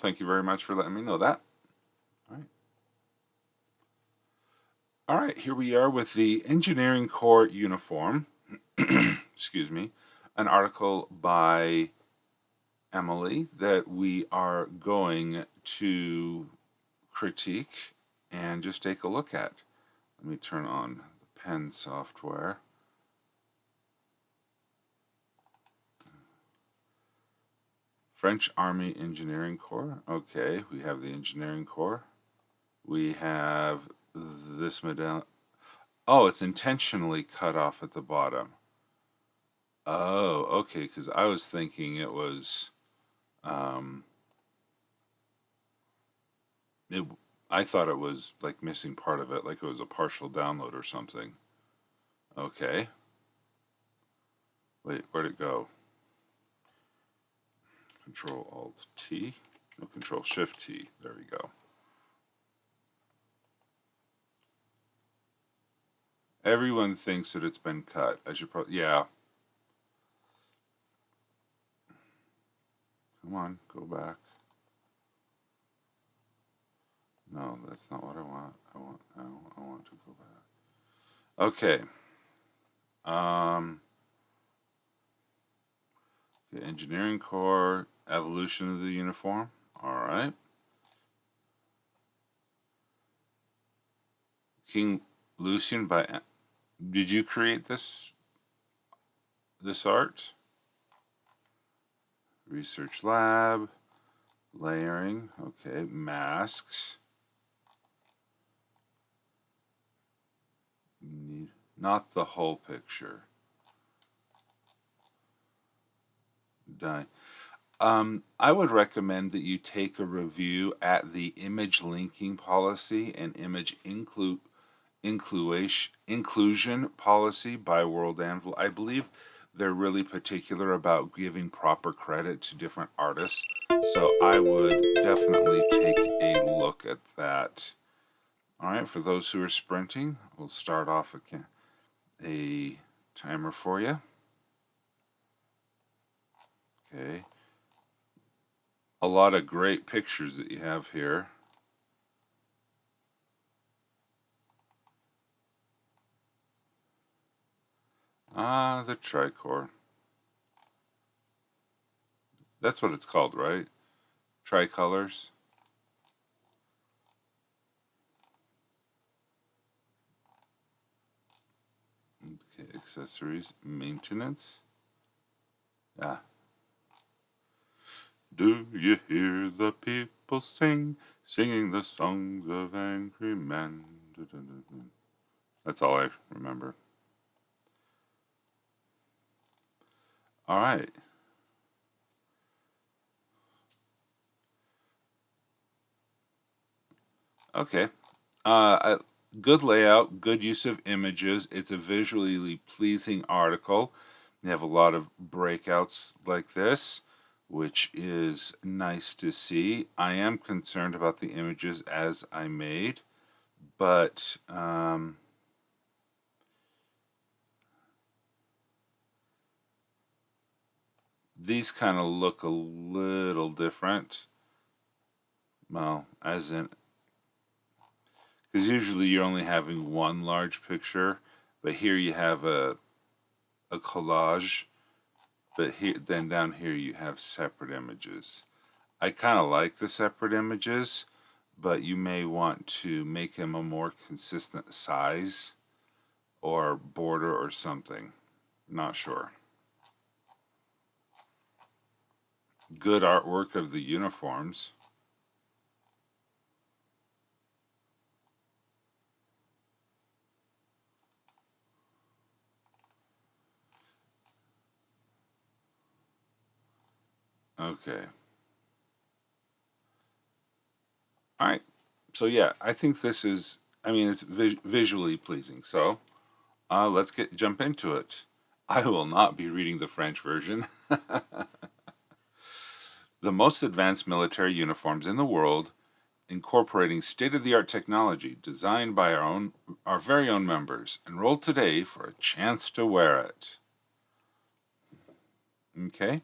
Thank you very much for letting me know that. All right. All right, here we are with the Engineering Corps uniform. Excuse me. An article by Emily that we are going to critique and just take a look at. Let me turn on the pen software. French Army Engineering Corps. Okay, we have the Engineering Corps. We have this medallion. Oh, it's intentionally cut off at the bottom. Oh, okay, because I was thinking it was, um, it, I thought it was like missing part of it, like it was a partial download or something. Okay. Wait, where'd it go? Control Alt T. No, Control Shift T. There we go. Everyone thinks that it's been cut. I should probably, yeah. Come on, go back. No, that's not what I want. I want to go back. Okay. Um, the Engineering Corps, evolution of the uniform. All right. King Lucian by. Did you create this art? Research lab, layering. Okay, masks. Need not the whole picture. Done. I would recommend that you take a review at the image linking policy and image inclusion policy by World Anvil. I believe they're really particular about giving proper credit to different artists. So I would definitely take a look at that. All right, for those who are sprinting, we'll start off again. A timer for you. Okay. A lot of great pictures that you have here. Ah, the tricolor. That's what it's called, right? Tricolors. Okay, accessories, maintenance. Yeah. Do you hear the people sing, singing the songs of angry men? That's all I remember. All right. Okay. Good layout, good use of images. It's a visually pleasing article. You have a lot of breakouts like this, which is nice to see. I am concerned about the images as I made, but these kind of look a little different. Well, as in, because usually you're only having one large picture, but here you have a collage, but here then down here you have separate images. I kind of like the separate images, but you may want to make them a more consistent size or border or something. Not sure. Good artwork of the uniforms. Okay. All right. So yeah, I think this is. I mean, it's visually pleasing. So let's jump into it. I will not be reading the French version. The most advanced military uniforms in the world, incorporating state-of-the-art technology designed by our very own members. Enroll today for a chance to wear it. Okay.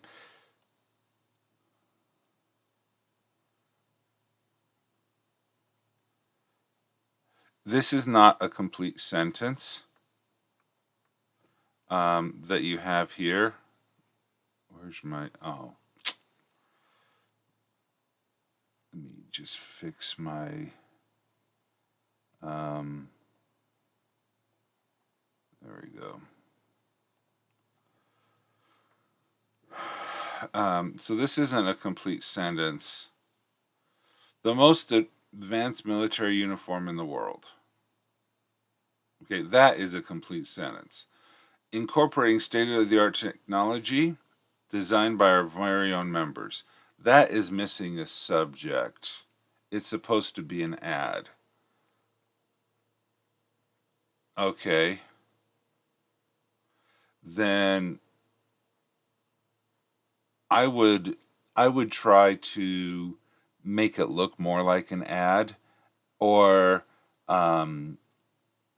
this is not a complete sentence that you have here. Where's my, oh, let me just fix my, there we go. So this isn't a complete sentence. The most advanced military uniform in the world. Okay, that is a complete sentence. Incorporating state-of-the-art technology designed by our very own members. That is missing a subject. It's supposed to be an ad. Okay. Then I would try to make it look more like an ad, or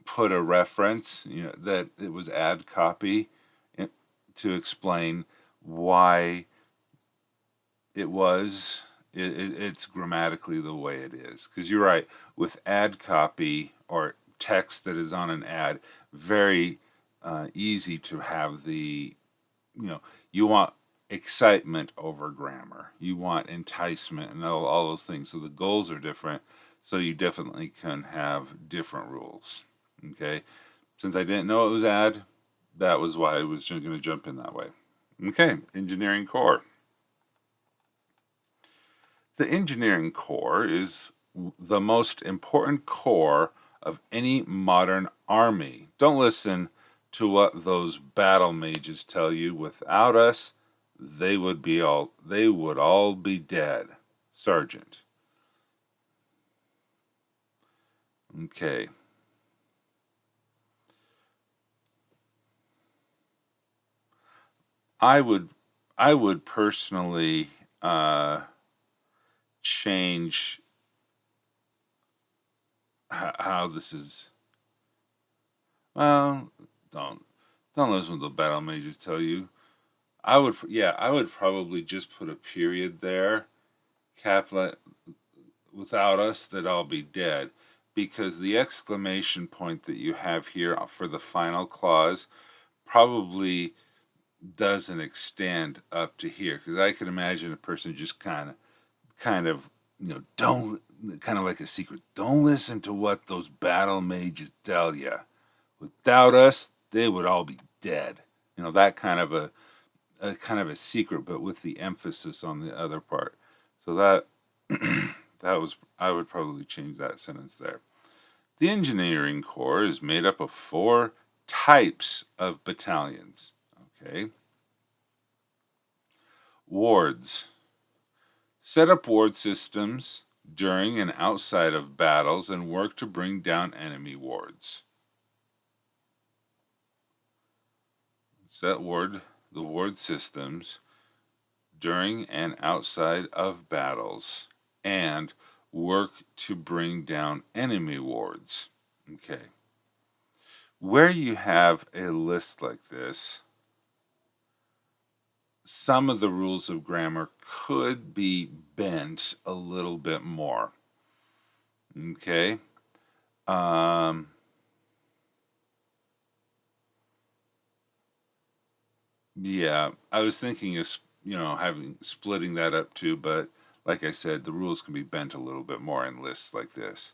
put a reference, that it was ad copy, to explain why it's grammatically the way it is. Because you're right, with ad copy or text that is on an ad, very easy to have you want excitement over grammar. You want enticement and all those things. So the goals are different. So you definitely can have different rules. Okay. Since I didn't know it was ad, that was why I was going to jump in that way. Okay. Engineering core. The engineering corps is the most important corps of any modern army. Don't listen to what those battle mages tell you. Without us, they would all be dead. Sergeant. Okay. I would personally change how this is. Well, don't listen to the battle mages tell you. I would probably just put a period there. Caplet, without us, they'd all be dead, because the exclamation point that you have here for the final clause probably doesn't extend up to here, because I could imagine a person just kind of don't, kind of like a secret, don't listen to what those battle mages tell you. Without us, they would all be dead. That kind of a secret, but with the emphasis on the other part. So that I would probably change that sentence there. The engineering corps is made up of 4 types of battalions. Okay. Wards. Set up ward systems during and outside of battles and work to bring down enemy wards. Set the ward systems during and outside of battles and work to bring down enemy wards. Okay. Where you have a list like this, some of the rules of grammar could be bent a little bit more. Okay. Yeah, I was thinking of splitting that up too, but like I said, the rules can be bent a little bit more in lists like this.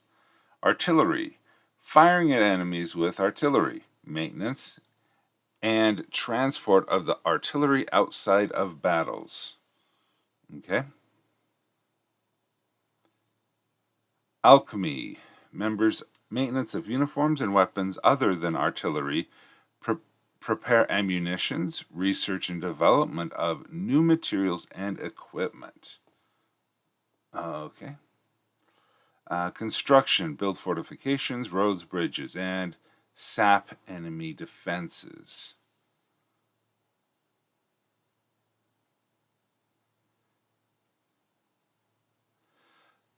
Artillery, firing at enemies with artillery, maintenance, and transport of the artillery outside of battles. Okay. Alchemy, maintenance of uniforms and weapons other than artillery, prepare ammunitions, research and development of new materials and equipment. Okay. Construction, build fortifications, roads, bridges, and sap enemy defenses.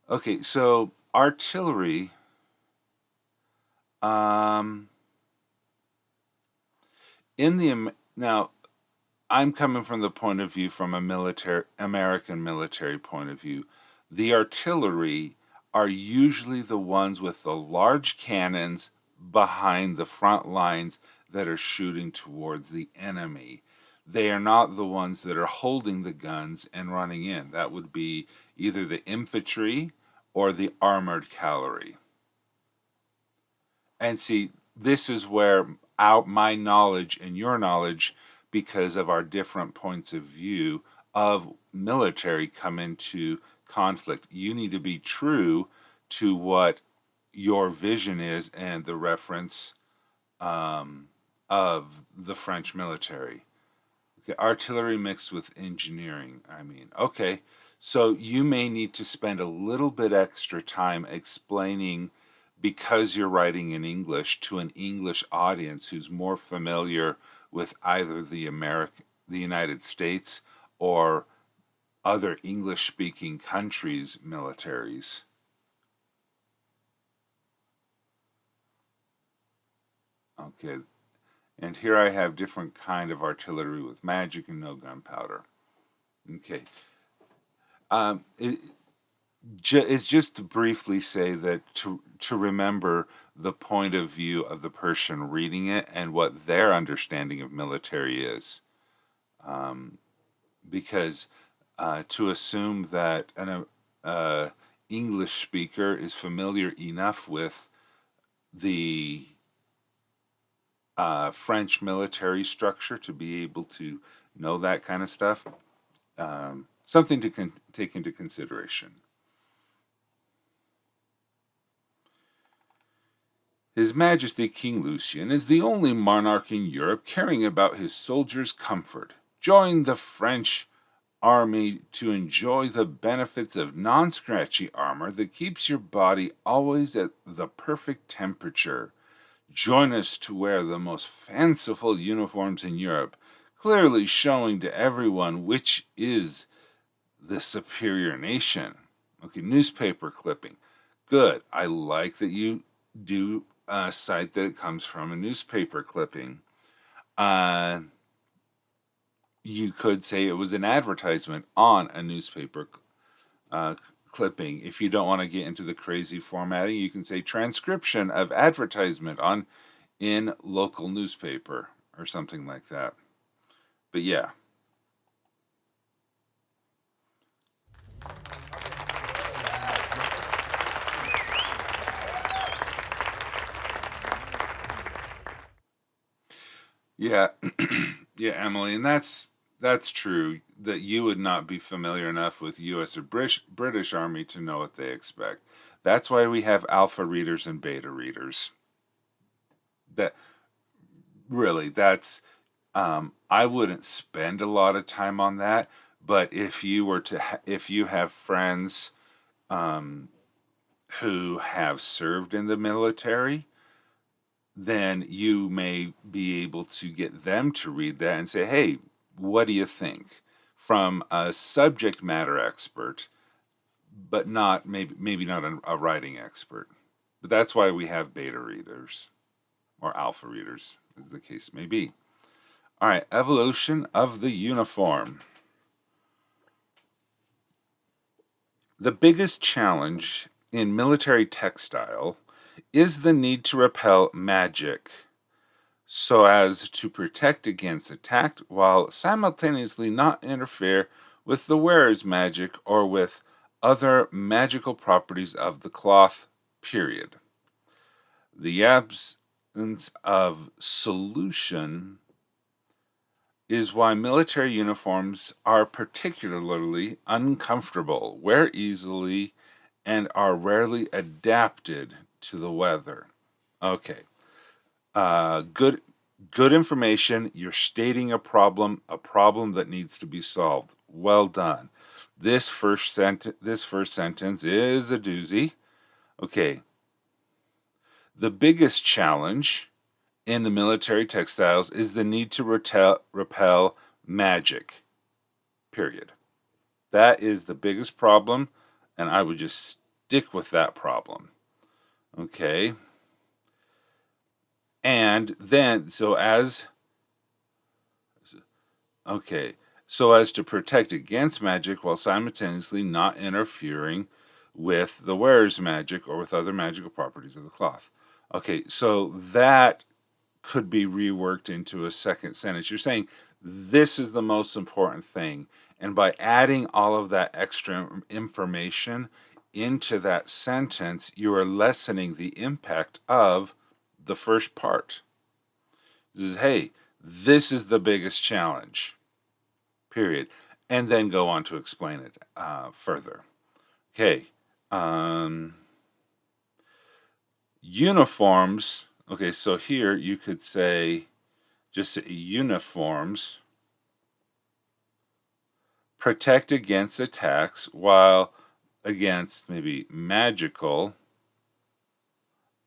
Okay, so artillery, now I'm coming from the point of view from a American military point of view. The artillery are usually the ones with the large cannons behind the front lines that are shooting towards the enemy. They are not the ones that are holding the guns and running in. That would be either the infantry or the armored cavalry. And see, this is where my knowledge and your knowledge, because of our different points of view of military, come into conflict. You need to be true to what your vision is and the reference of the French military. Okay, artillery mixed with engineering. Okay, so you may need to spend a little bit extra time explaining, because you're writing in English, to an English audience who's more familiar with either the United States or other English-speaking countries' militaries. Okay, and here I have different kind of artillery with magic and no gunpowder. Okay. It's just to briefly say that to remember the point of view of the person reading it and what their understanding of military is. Because to assume that an English speaker is familiar enough with the French military structure to be able to know that kind of stuff, something to take into consideration. His Majesty King Lucian is the only monarch in Europe caring about his soldiers' comfort. Join the French army to enjoy the benefits of non-scratchy armor that keeps your body always at the perfect temperature. Join us to wear the most fanciful uniforms in Europe, clearly showing to everyone which is the superior nation. Okay, newspaper clipping. Good. I like that you do cite that it comes from a newspaper clipping. You could say it was an advertisement on a newspaper clipping. If you don't want to get into the crazy formatting, you can say transcription of advertisement in local newspaper or something like that. But yeah. Yeah. Yeah, Emily, and that's true, that you would not be familiar enough with US or British Army to know what they expect. That's why we have alpha readers and beta readers. That really, that's I wouldn't spend a lot of time on that, but if you were to if you have friends who have served in the military, then you may be able to get them to read that and say, hey, what do you think? From a subject matter expert, but not maybe not a writing expert. But that's why we have beta readers or alpha readers, as the case may be. All right, evolution of the uniform. The biggest challenge in military textile is the need to repel magic so as to protect against attack while simultaneously not interfere with the wearer's magic or with other magical properties of the cloth, period. The absence of solution is why military uniforms are particularly uncomfortable, wear easily, and are rarely adapted to the weather. Okay. Good information. You're stating a problem that needs to be solved. Well done. This first sentence is a doozy. Okay. The biggest challenge in the military textiles is the need to repel magic. Period. That is the biggest problem, and I would just stick with that problem. Okay. And then, so as to protect against magic while simultaneously not interfering with the wearer's magic or with other magical properties of the cloth. Okay, so that could be reworked into a second sentence. You're saying this is the most important thing. And by adding all of that extra information into that sentence, you are lessening the impact of the first part. This is, hey, this is the biggest challenge, period. And then go on to explain it further. Okay. Uniforms. Okay, so here you could say, just say uniforms protect against attacks, while against maybe magical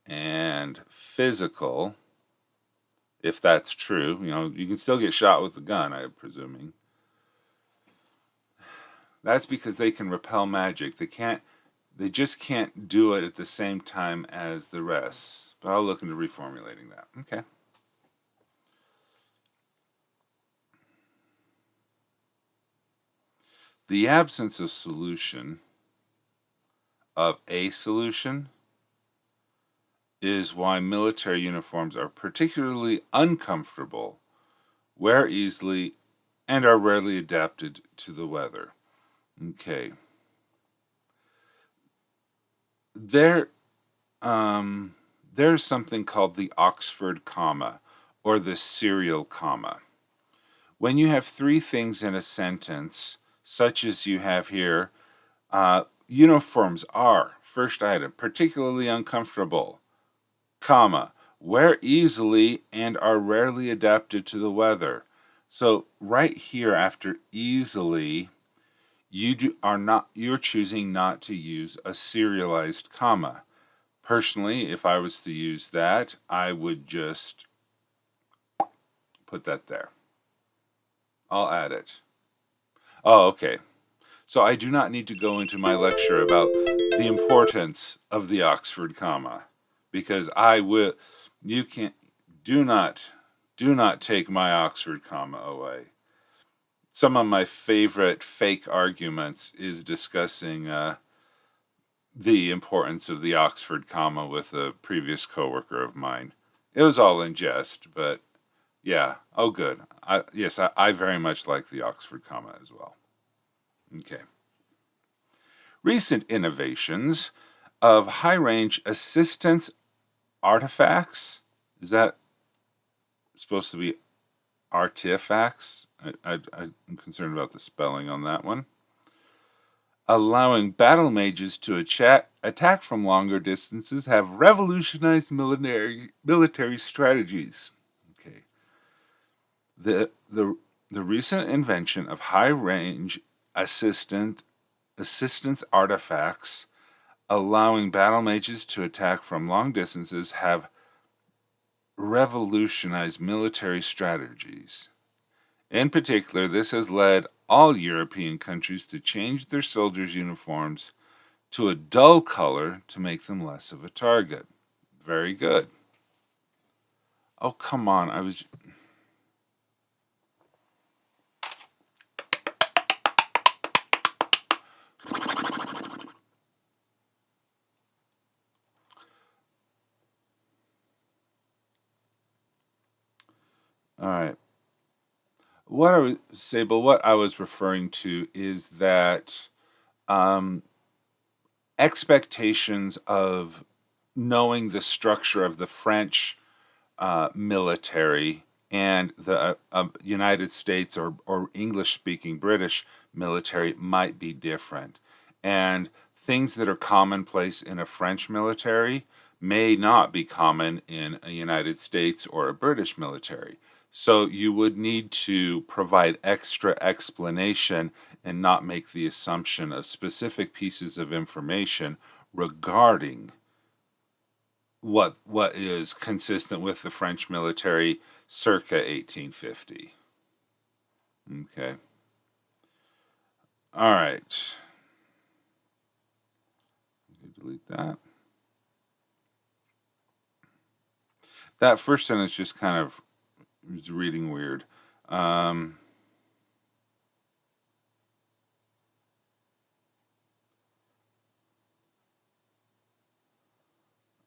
and physical, if that's true. You can still get shot with a gun, I'm presuming. That's because they can repel magic. They just can't do it at the same time as the rest. But I'll look into reformulating that. Okay. The absence of solution, of a solution, is why military uniforms are particularly uncomfortable, wear easily, and are rarely adapted to the weather. Okay. There's something called the Oxford comma, or the serial comma. When you have three things in a sentence, such as you have here, uniforms are, first item, particularly uncomfortable, comma, wear easily and are rarely adapted to the weather. So right here after easily, you're choosing not to use a serialized comma. Personally, if I was to use that, I would just put that there. I'll add it. Oh, okay. So I do not need to go into my lecture about the importance of the Oxford comma, because you can't, do not take my Oxford comma away. Some of my favorite fake arguments is discussing the importance of the Oxford comma with a previous coworker of mine. It was all in jest, but yeah. Oh, good. I very much like the Oxford comma as well. Okay. Recent innovations of high-range assistance artifacts. Is that supposed to be artifacts? I'm concerned about the spelling on that one. Allowing battle mages to attack from longer distances have revolutionized military strategies. Okay. The recent invention of high-range assistance artifacts allowing battle mages to attack from long distances have revolutionized military strategies. In particular, this has led all European countries to change their soldiers' uniforms to a dull color to make them less of a target. Very good. Oh, come on. All right. What I was referring to is that expectations of knowing the structure of the French military and the United States or English speaking British military might be different. And things that are commonplace in a French military may not be common in a United States or a British military. So you would need to provide extra explanation and not make the assumption of specific pieces of information regarding what is consistent with the French military circa 1850. Okay. All right. Delete that. That first sentence just kind of was reading weird.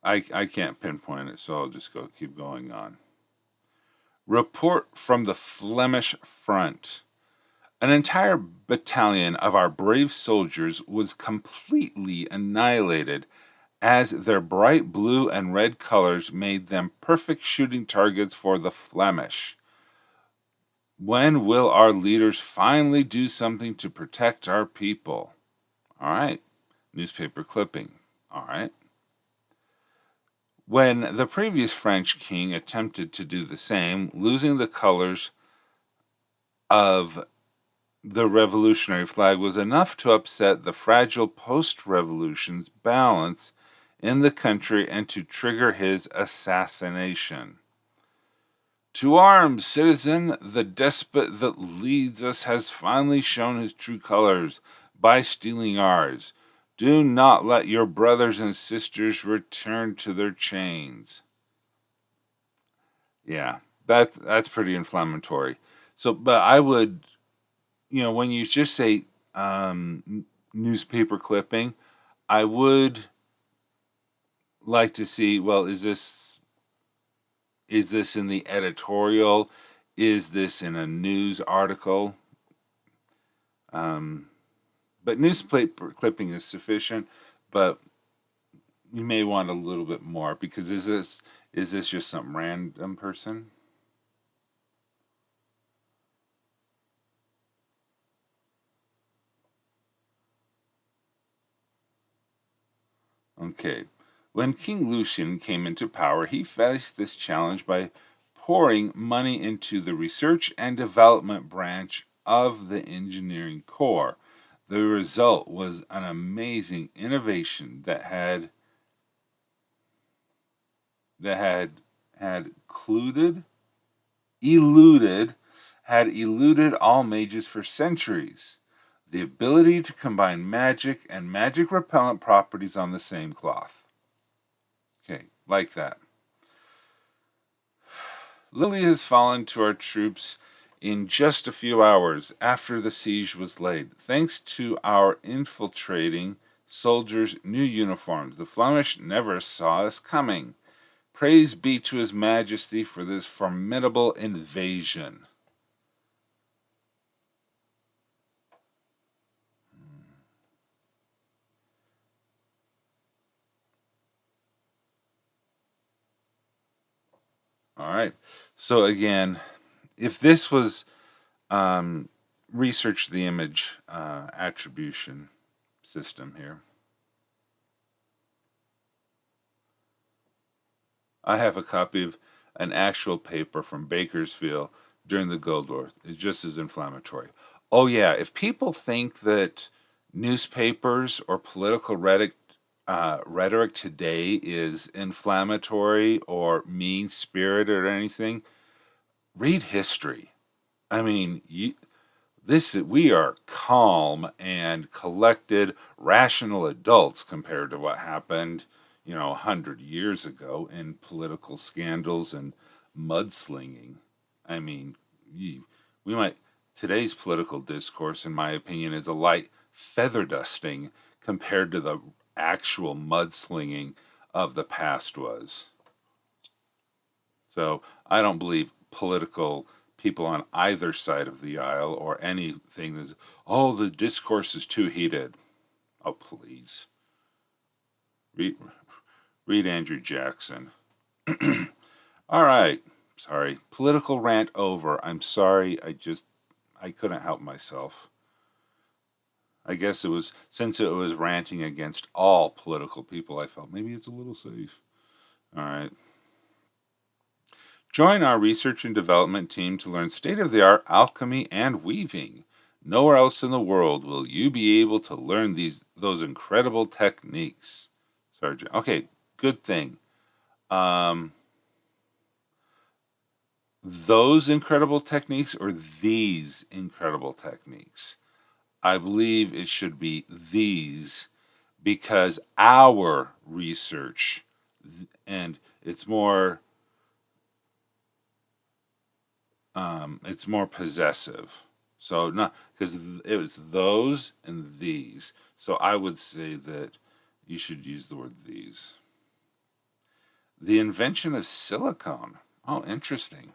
I can't pinpoint it, so I'll just keep going on. Report from the Flemish front. An entire battalion of our brave soldiers was completely annihilated, as their bright blue and red colors made them perfect shooting targets for the Flemish. When will our leaders finally do something to protect our people? All right. Newspaper clipping. All right. When the previous French king attempted to do the same, losing the colors of the revolutionary flag was enough to upset the fragile post-revolution's balance in the country and to trigger his assassination. To arms, citizen! The despot that leads us has finally shown his true colors by stealing ours. Do not let your brothers and sisters return to their chains. Yeah, that's pretty inflammatory. So, but I would, when you just say newspaper clipping, I would like to see, well, is this in the editorial? Is this in a news article? But newspaper clipping is sufficient, but you may want a little bit more, because is this just some random person? Okay. When King Lucian came into power, he faced this challenge by pouring money into the research and development branch of the engineering corps. The result was an amazing innovation that had eluded had eluded all mages for centuries. The ability to combine magic and magic repellent properties on the same cloth. Okay, like that. Lily has fallen to our troops in just a few hours after the siege was laid. Thanks to our infiltrating soldiers' new uniforms, the Flemish never saw us coming. Praise be to His Majesty for this formidable invasion. All right. So again, if this was research the image attribution system here. I have a copy of an actual paper from Bakersfield during the Gold War. It's just as inflammatory. Oh yeah, if people think that newspapers or political rhetoric today is inflammatory or mean-spirited or anything, read history. I mean, we are calm and collected, rational adults compared to what happened, 100 years ago in political scandals and mudslinging. I mean, we might today's political discourse, in my opinion, is a light feather dusting compared to the actual mudslinging of the past was. So I don't believe political people on either side of the aisle or anything that's, oh, the discourse is too heated. Oh, please. Read Andrew Jackson. All right. Sorry. Political rant over. I'm sorry. I couldn't help myself. I guess since it was ranting against all political people, I felt maybe it's a little safe. All right. Join our research and development team to learn state-of-the-art alchemy and weaving. Nowhere else in the world will you be able to learn those incredible techniques. Sergeant. Okay, good thing. Those incredible techniques or these incredible techniques? I believe it should be these, because our research, and it's more possessive. So not because it was those and these. So I would say that you should use the word these. The invention of silicone. Oh, interesting.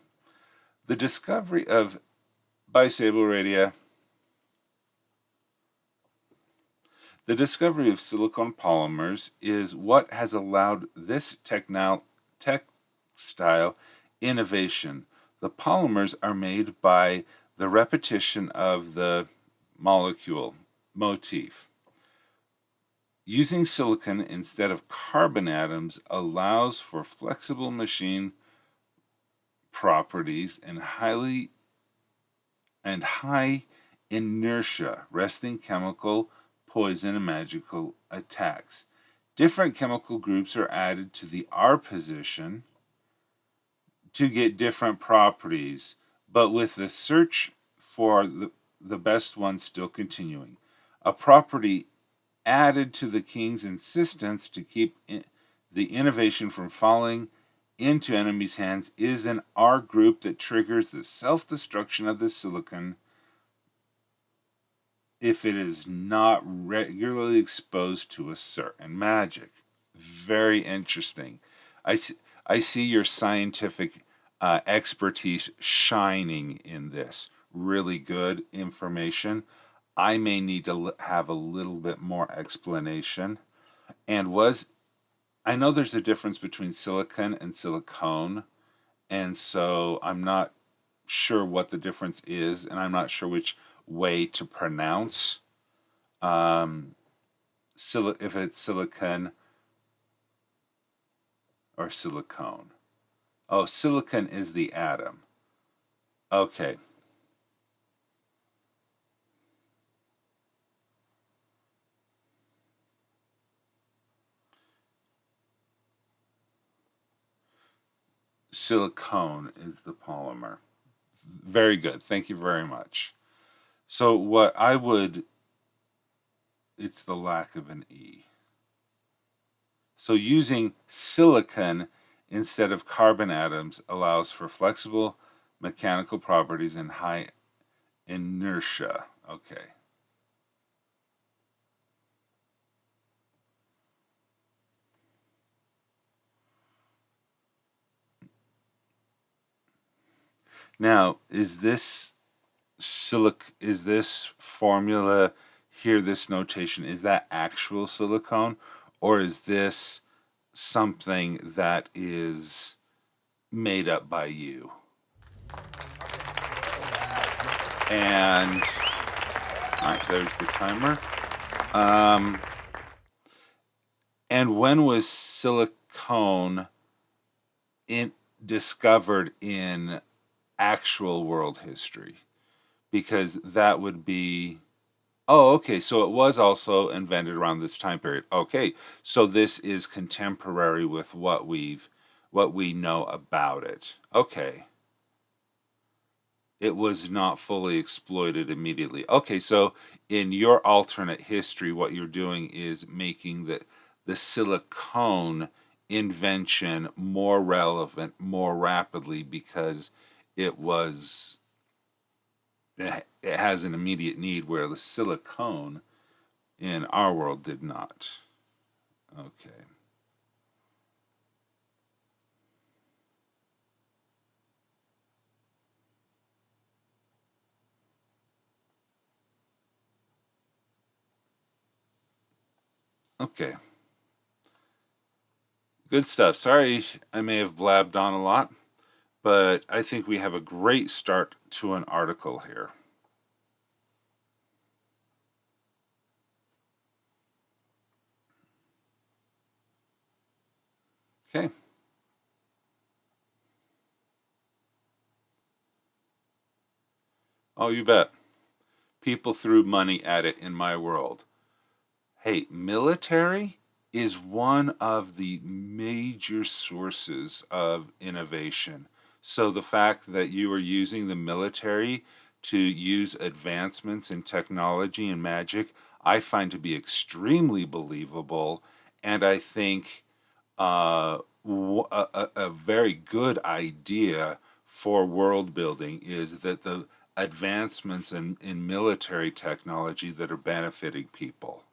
The discovery of bisable radii. The discovery of silicone polymers is what has allowed this textile innovation. The polymers are made by the repetition of the molecule motif. Using silicon instead of carbon atoms allows for flexible machine properties and high inertia, resting chemical poison and magical attacks. Different chemical groups are added to the R position to get different properties, but with the search for the best one still continuing. A property added to the king's insistence to keep the innovation from falling into enemies' hands is an R group that triggers the self-destruction of the silicon if it is not regularly exposed to a certain magic. Very interesting. I see your scientific expertise shining in this. Really good information. I may need to have a little bit more explanation. And I know there's a difference between silicon and silicone, and so I'm not sure what the difference is, and I'm not sure which way to pronounce if it's silicon or silicone. Oh, silicon is the atom. Okay. Silicone is the polymer. Very good. Thank you very much. So it's the lack of an E. So using silicon instead of carbon atoms allows for flexible mechanical properties and high inertia. Okay. Now, is this formula here, this notation, is that actual silicone, or is this something that is made up by you? And all right, there's the timer. And when was silicone discovered in actual world history? Because that would be... Oh, okay. So it was also invented around this time period. Okay. So this is contemporary with what we know about it. Okay. It was not fully exploited immediately. Okay, so in your alternate history, what you're doing is making the silicone invention more relevant more rapidly because it has an immediate need where the silicone in our world did not. Okay. Okay. Good stuff. Sorry I may have blabbed on a lot, but I think we have a great start to an article here. Okay. Oh, you bet. People threw money at it in my world. Hey, military is one of the major sources of innovation. So the fact that you are using the military to use advancements in technology and magic, I find to be extremely believable. And I think a very good idea for world building is that the advancements in military technology that are benefiting people.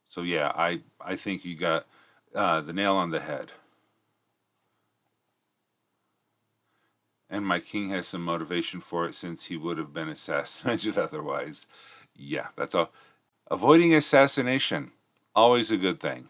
So yeah, I think you got the nail on the head. And my king has some motivation for it since he would have been assassinated otherwise. Yeah, that's all. Avoiding assassination, always a good thing.